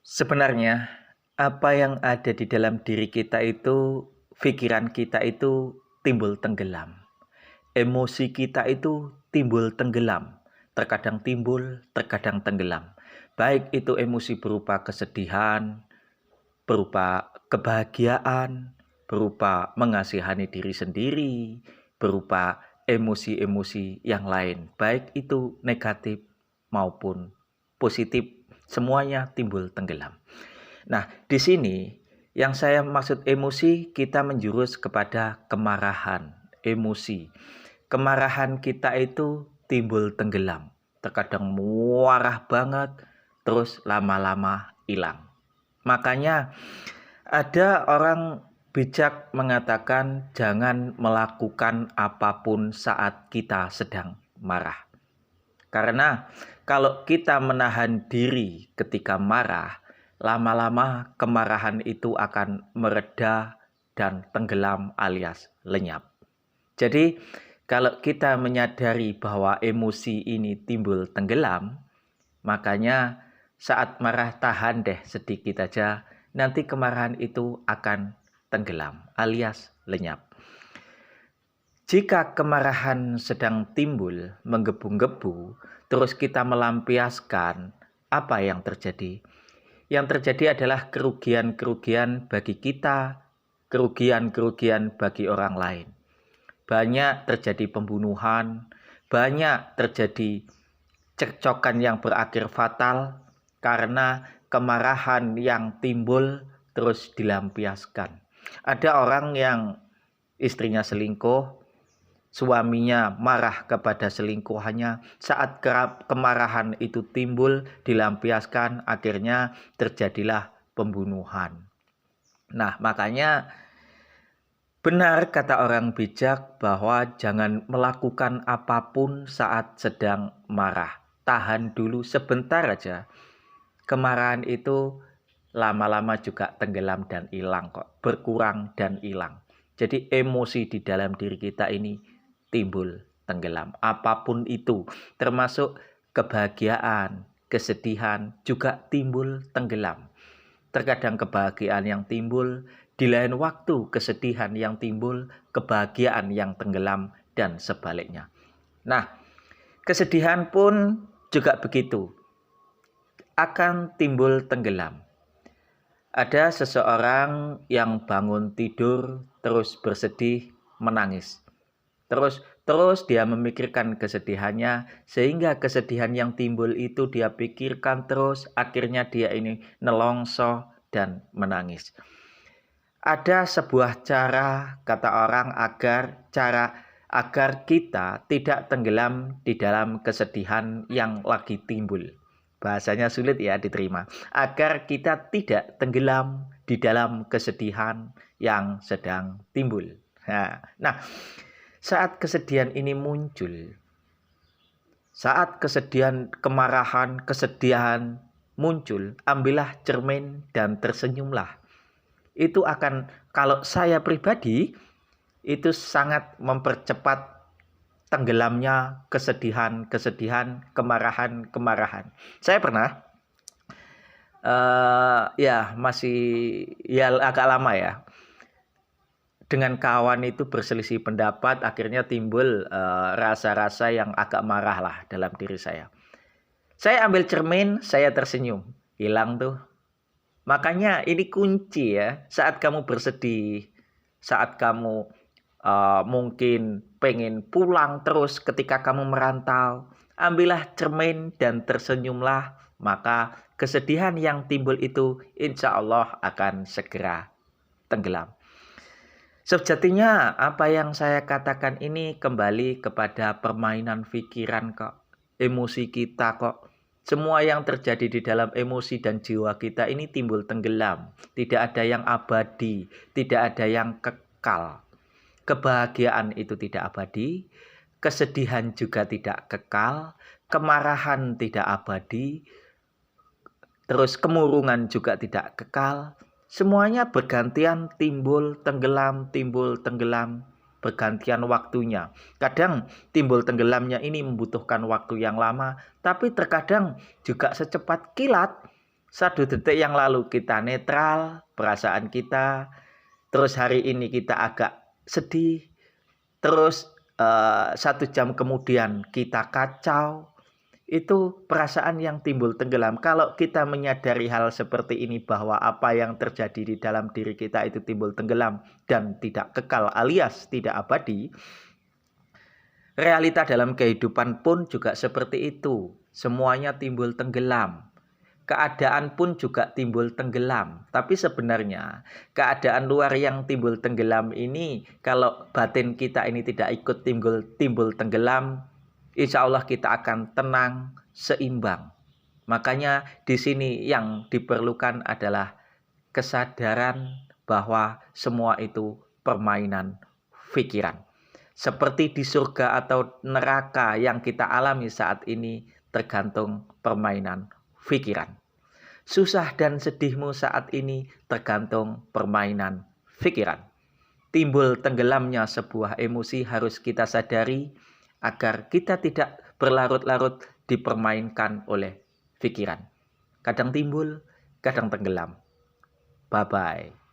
Sebenarnya, apa yang ada di dalam diri kita itu, pikiran kita itu timbul tenggelam. Emosi kita itu timbul tenggelam. Terkadang timbul, terkadang tenggelam. Baik itu emosi berupa kesedihan, berupa kebahagiaan, berupa mengasihani diri sendiri, berupa emosi-emosi yang lain. Baik itu negatif maupun positif, semuanya timbul tenggelam. Nah, di sini yang saya maksud emosi, kita menjurus kepada kemarahan, emosi. Kemarahan kita itu timbul tenggelam. Terkadang marah banget, terus lama-lama hilang. Makanya ada orang bijak mengatakan jangan melakukan apapun saat kita sedang marah. Karena kalau kita menahan diri ketika marah, lama-lama kemarahan itu akan mereda dan tenggelam alias lenyap. Jadi kalau kita menyadari bahwa emosi ini timbul tenggelam, makanya saat marah tahan deh sedikit aja, nanti kemarahan itu akan tenggelam alias lenyap. Jika kemarahan sedang timbul, menggebu-gebu, terus kita melampiaskan, apa yang terjadi? Yang terjadi adalah kerugian-kerugian bagi kita, kerugian-kerugian bagi orang lain. Banyak terjadi pembunuhan, banyak terjadi cekcokan yang berakhir fatal karena kemarahan yang timbul terus dilampiaskan. Ada orang yang istrinya selingkuh, suaminya marah kepada selingkuhannya, saat kemarahan itu timbul, dilampiaskan, akhirnya terjadilah pembunuhan. Nah, makanya benar kata orang bijak bahwa jangan melakukan apapun saat sedang marah. Tahan dulu sebentar aja. Kemarahan itu lama-lama juga tenggelam dan hilang kok, berkurang dan hilang. Jadi emosi di dalam diri kita ini timbul tenggelam. Apapun itu, termasuk kebahagiaan, kesedihan juga timbul tenggelam. Terkadang kebahagiaan yang timbul, di lain waktu kesedihan yang timbul, kebahagiaan yang tenggelam, dan sebaliknya. Nah, kesedihan pun juga begitu, akan timbul tenggelam. Ada seseorang yang bangun tidur terus bersedih, menangis. Terus dia memikirkan kesedihannya, sehingga kesedihan yang timbul itu dia pikirkan terus, akhirnya dia ini nelongso dan menangis. Ada sebuah cara, kata orang, agar kita tidak tenggelam di dalam kesedihan yang lagi timbul. Bahasanya sulit ya diterima. Agar kita tidak tenggelam di dalam kesedihan yang sedang timbul. Nah, saat kesedihan ini muncul, saat kesedihan, kemarahan, kesedihan muncul, ambillah cermin dan tersenyumlah. Itu akan, kalau saya pribadi, itu sangat mempercepat tenggelamnya kesedihan, kemarahan. Saya pernah, masih agak lama ya, dengan kawan itu berselisih pendapat, akhirnya timbul rasa-rasa yang agak marah lah dalam diri saya. Saya ambil cermin, saya tersenyum, hilang tuh. Makanya ini kunci ya, saat kamu bersedih, saat kamu mungkin pengen pulang terus ketika kamu merantau, ambillah cermin dan tersenyumlah, maka kesedihan yang timbul itu insya Allah akan segera tenggelam. Sejatinya apa yang saya katakan ini kembali kepada permainan pikiran kok, emosi kita kok. Semua yang terjadi di dalam emosi dan jiwa kita ini timbul tenggelam. Tidak ada yang abadi, tidak ada yang kekal. Kebahagiaan itu tidak abadi, kesedihan juga tidak kekal, kemarahan tidak abadi, terus kemurungan juga tidak kekal. Semuanya bergantian timbul tenggelam, bergantian waktunya. Kadang timbul tenggelamnya ini membutuhkan waktu yang lama, tapi terkadang juga secepat kilat. 1 detik yang lalu kita netral perasaan kita, terus hari ini kita agak sedih, terus 1 jam kemudian kita kacau. Itu perasaan yang timbul tenggelam. Kalau kita menyadari hal seperti ini, bahwa apa yang terjadi di dalam diri kita itu timbul tenggelam dan tidak kekal alias tidak abadi, realita dalam kehidupan pun juga seperti itu. Semuanya timbul tenggelam. Keadaan pun juga timbul tenggelam. Tapi sebenarnya keadaan luar yang timbul tenggelam ini, kalau batin kita ini tidak ikut timbul tenggelam, insya Allah kita akan tenang, seimbang. Makanya di sini yang diperlukan adalah kesadaran bahwa semua itu permainan pikiran. Seperti di surga atau neraka yang kita alami saat ini tergantung permainan pikiran. Susah dan sedihmu saat ini tergantung permainan pikiran. Timbul tenggelamnya sebuah emosi harus kita sadari agar kita tidak berlarut-larut dipermainkan oleh pikiran. Kadang timbul, kadang tenggelam. Bye-bye.